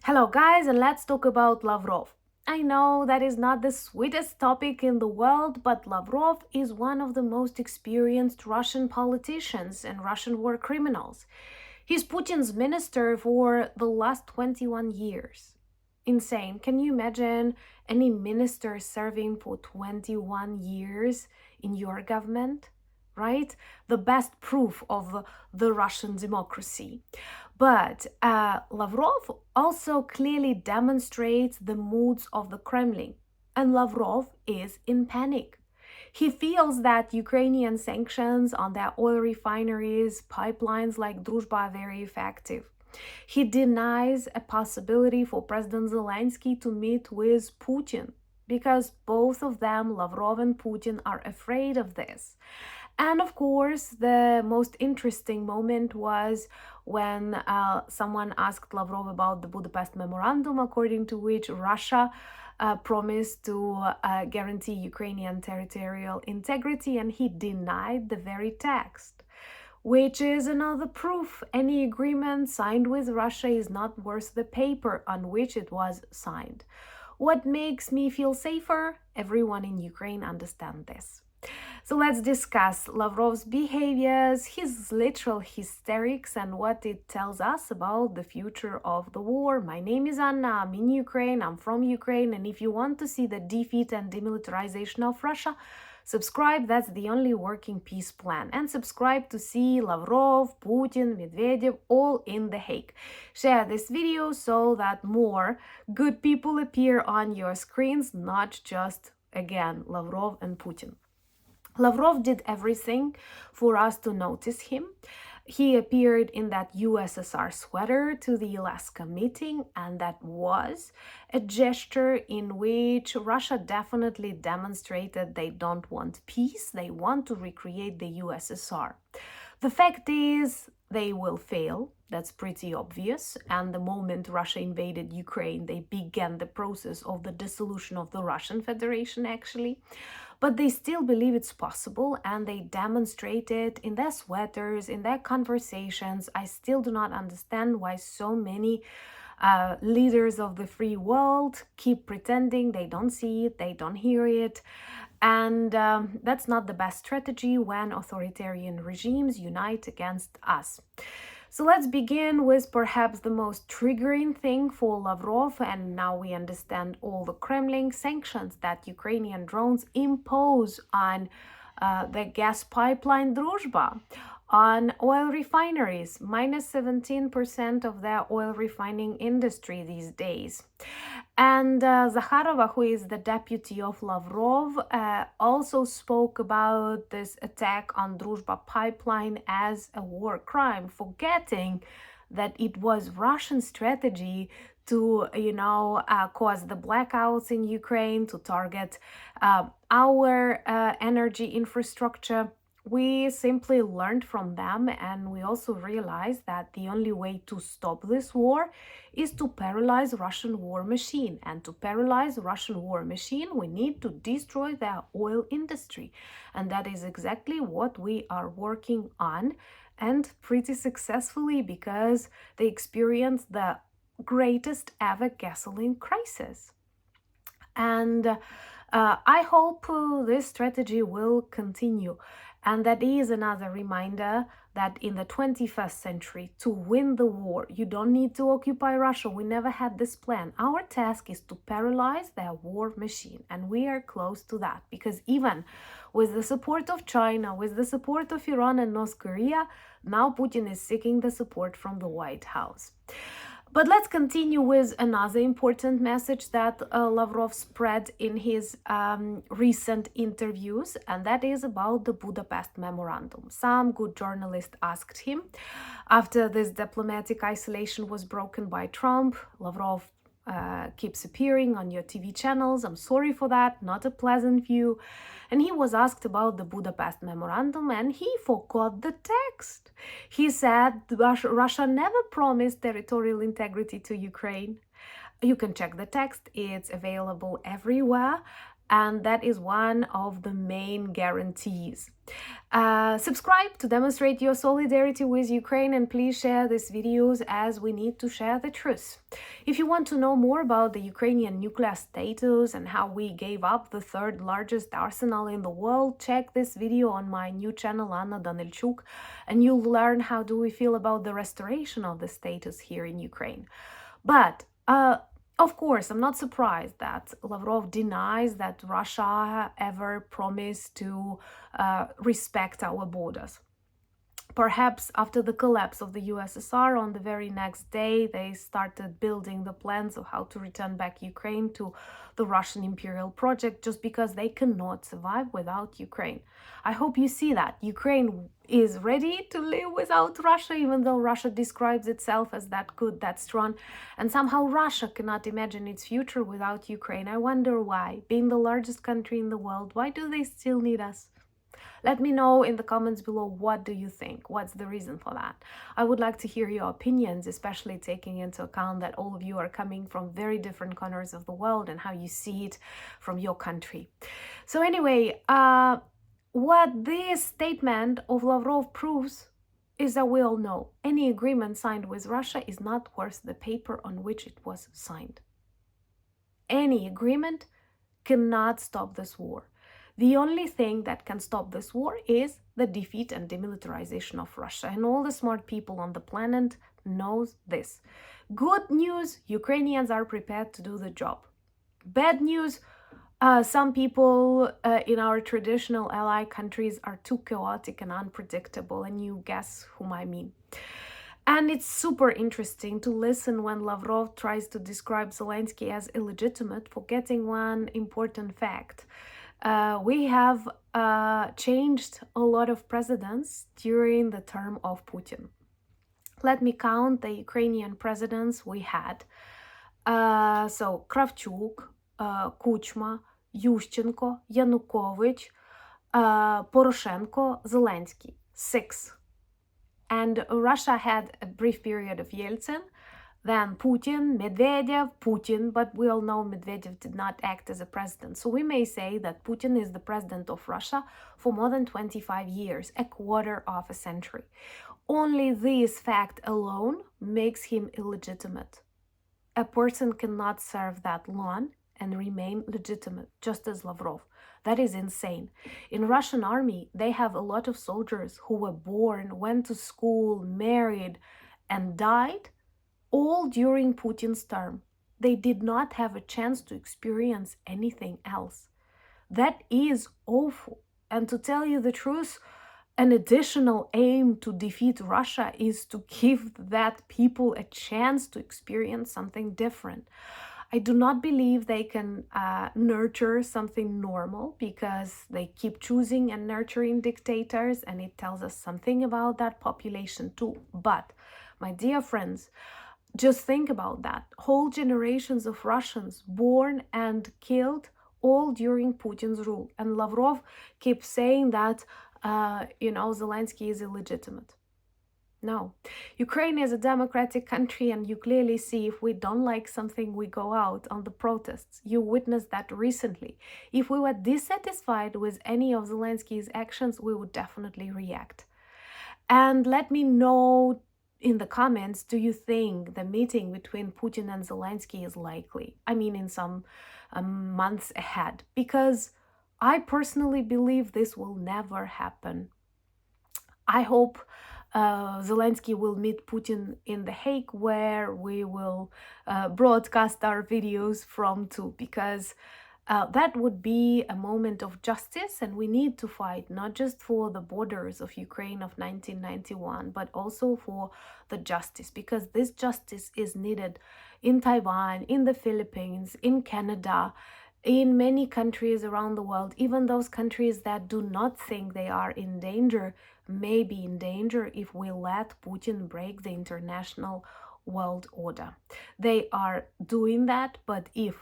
Hello guys, and let's talk about Lavrov. I know that is not the sweetest topic in the world, but Lavrov is one of the most experienced Russian politicians and Russian war criminals. He's Putin's minister for the last 21 years. Insane. Can you imagine any minister serving for 21 years in your government? Right? The best proof of the Russian democracy. But Lavrov also clearly demonstrates the moods of the Kremlin, and Lavrov is in panic. He feels that Ukrainian sanctions on their oil refineries, pipelines like Druzhba are very effective. He denies a possibility for President Zelensky to meet with Putin because both of them, Lavrov and Putin, are afraid of this. And of course, the most interesting moment was when someone asked Lavrov about the Budapest Memorandum, according to which Russia promised to guarantee Ukrainian territorial integrity, and he denied the very text, which is another proof any agreement signed with Russia is not worth the paper on which it was signed. What makes me feel safer? Everyone in Ukraine understands this. So let's discuss Lavrov's behaviors, his literal hysterics, and what it tells us about the future of the war. My name is Anna, I'm in Ukraine, I'm from Ukraine, and if you want to see the defeat and demilitarization of Russia, subscribe, that's the only working peace plan. And subscribe to see Lavrov, Putin, Medvedev, all in The Hague. Share this video so that more good people appear on your screens, not just, again, Lavrov and Putin. Lavrov did everything for us to notice him. He appeared in that USSR sweater to the Alaska meeting, and that was a gesture in which Russia definitely demonstrated they don't want peace, they want to recreate the USSR. The fact is, they will fail. That's pretty obvious. And the moment Russia invaded Ukraine, they began the process of the dissolution of the Russian Federation, actually. But they still believe it's possible, and they demonstrate it in their sweaters, in their conversations. I still do not understand why so many leaders of the free world keep pretending they don't see it, they don't hear it. And that's not the best strategy when authoritarian regimes unite against us. So let's begin with perhaps the most triggering thing for Lavrov, and now we understand all the Kremlin sanctions that Ukrainian drones impose on the gas pipeline Druzhba, on oil refineries, minus 17% of their oil refining industry these days. And Zakharova, who is the deputy of Lavrov, also spoke about this attack on Druzhba pipeline as a war crime, forgetting that it was Russian strategy to, cause the blackouts in Ukraine, to target our energy infrastructure. We simply learned from them, and we also realized that the only way to stop this war is to paralyze Russian war machine. And to paralyze Russian war machine, we need to destroy their oil industry. And that is exactly what we are working on, and pretty successfully, because they experienced the greatest ever gasoline crisis. And I hope this strategy will continue. And that is another reminder that in the 21st century, to win the war, you don't need to occupy Russia. We never had this plan. Our task is to paralyze their war machine. And we are close to that, because even with the support of China, with the support of Iran and North Korea, now Putin is seeking the support from the White House. But let's continue with another important message that Lavrov spread in his recent interviews, and that is about the Budapest Memorandum. Some good journalist asked him, after this diplomatic isolation was broken by Trump, Lavrov keeps appearing on your TV channels. I'm sorry for that, not a pleasant view. And he was asked about the Budapest Memorandum, and he forgot the text. He said Russia never promised territorial integrity to Ukraine. You can check the text, it's available everywhere. And that is one of the main guarantees. Subscribe to demonstrate your solidarity with Ukraine, and please share these videos as we need to share the truth. If you want to know more about the Ukrainian nuclear status and how we gave up the third largest arsenal in the world, check this video on my new channel, Anna Danilchuk, and you'll learn how do we feel about the restoration of the status here in Ukraine. But of course, I'm not surprised that Lavrov denies that Russia ever promised to respect our borders. Perhaps after the collapse of the USSR, on the very next day, they started building the plans of how to return back Ukraine to the Russian imperial project, just because they cannot survive without Ukraine. I hope you see that. Ukraine is ready to live without Russia, even though Russia describes itself as that good, that strong, and somehow Russia cannot imagine its future without Ukraine. I wonder why. Being the largest country in the world, why do they still need us? Let me know in the comments below, what do you think? What's the reason for that? I would like to hear your opinions, especially taking into account that all of you are coming from very different corners of the world and how you see it from your country. So anyway, what this statement of Lavrov proves is that we all know any agreement signed with Russia is not worth the paper on which it was signed. Any agreement cannot stop this war. The only thing that can stop this war is the defeat and demilitarization of Russia, and all the smart people on the planet knows this. Good news, Ukrainians are prepared to do the job. Bad news, some people in our traditional ally countries are too chaotic and unpredictable, and you guess whom I mean. And it's super interesting to listen when Lavrov tries to describe Zelensky as illegitimate, forgetting one important fact. We have changed a lot of presidents during the term of Putin. Let me count the Ukrainian presidents we had. So Kravchuk, Kuchma, Yushchenko, Yanukovych, Poroshenko, Zelensky. 6. And Russia had a brief period of Yeltsin, then Putin, Medvedev, Putin, but we all know Medvedev did not act as a president. So we may say that Putin is the president of Russia for more than 25 years, a quarter of a century. Only this fact alone makes him illegitimate. A person cannot serve that long and remain legitimate, just as Lavrov. That is insane. In Russian army, they have a lot of soldiers who were born, went to school, married, and died all during Putin's term. They did not have a chance to experience anything else. That is awful. And to tell you the truth, an additional aim to defeat Russia is to give that people a chance to experience something different. I do not believe they can nurture something normal, because they keep choosing and nurturing dictators, and it tells us something about that population too. But, my dear friends, just think about that. Whole generations of Russians born and killed all during Putin's rule. And Lavrov keeps saying that, Zelensky is illegitimate. No. Ukraine is a democratic country, and you clearly see if we don't like something, we go out on the protests. You witnessed that recently. If we were dissatisfied with any of Zelensky's actions, we would definitely react. And let me know in the comments, do you think the meeting between Putin and Zelensky is likely? I mean, in some months ahead. Because I personally believe this will never happen. I hope Zelensky will meet Putin in The Hague, where we will broadcast our videos from too, because that would be a moment of justice, and we need to fight not just for the borders of Ukraine of 1991, but also for the justice, because this justice is needed in Taiwan, in the Philippines, in Canada, in many countries around the world. Even those countries that do not think they are in danger may be in danger if we let Putin break the international world order. They are doing that, but if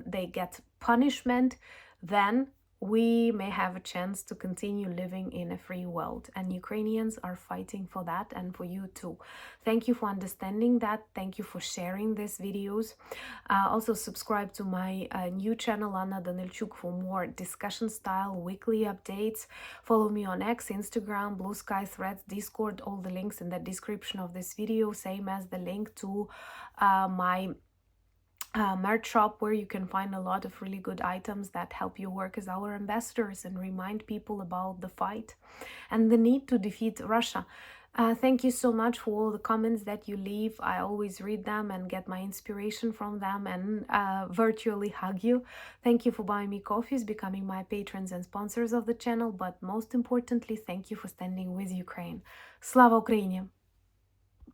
they get punishment, then we may have a chance to continue living in a free world. And Ukrainians are fighting for that, and for you too. Thank you for understanding that. Thank you for sharing these videos. Also, subscribe to my new channel, Anna Danilchuk, for more discussion style weekly updates. Follow me on X, Instagram, Blue Sky, Threads, Discord. All the links in the description of this video, same as the link to my merch shop, where you can find a lot of really good items that help you work as our ambassadors and remind people about the fight and the need to defeat Russia. Thank you so much for all the comments that you leave. I always read them and get my inspiration from them and virtually hug you. Thank you for buying me coffees, becoming my patrons and sponsors of the channel, but most importantly, thank you for standing with Ukraine. Slava Ukraini!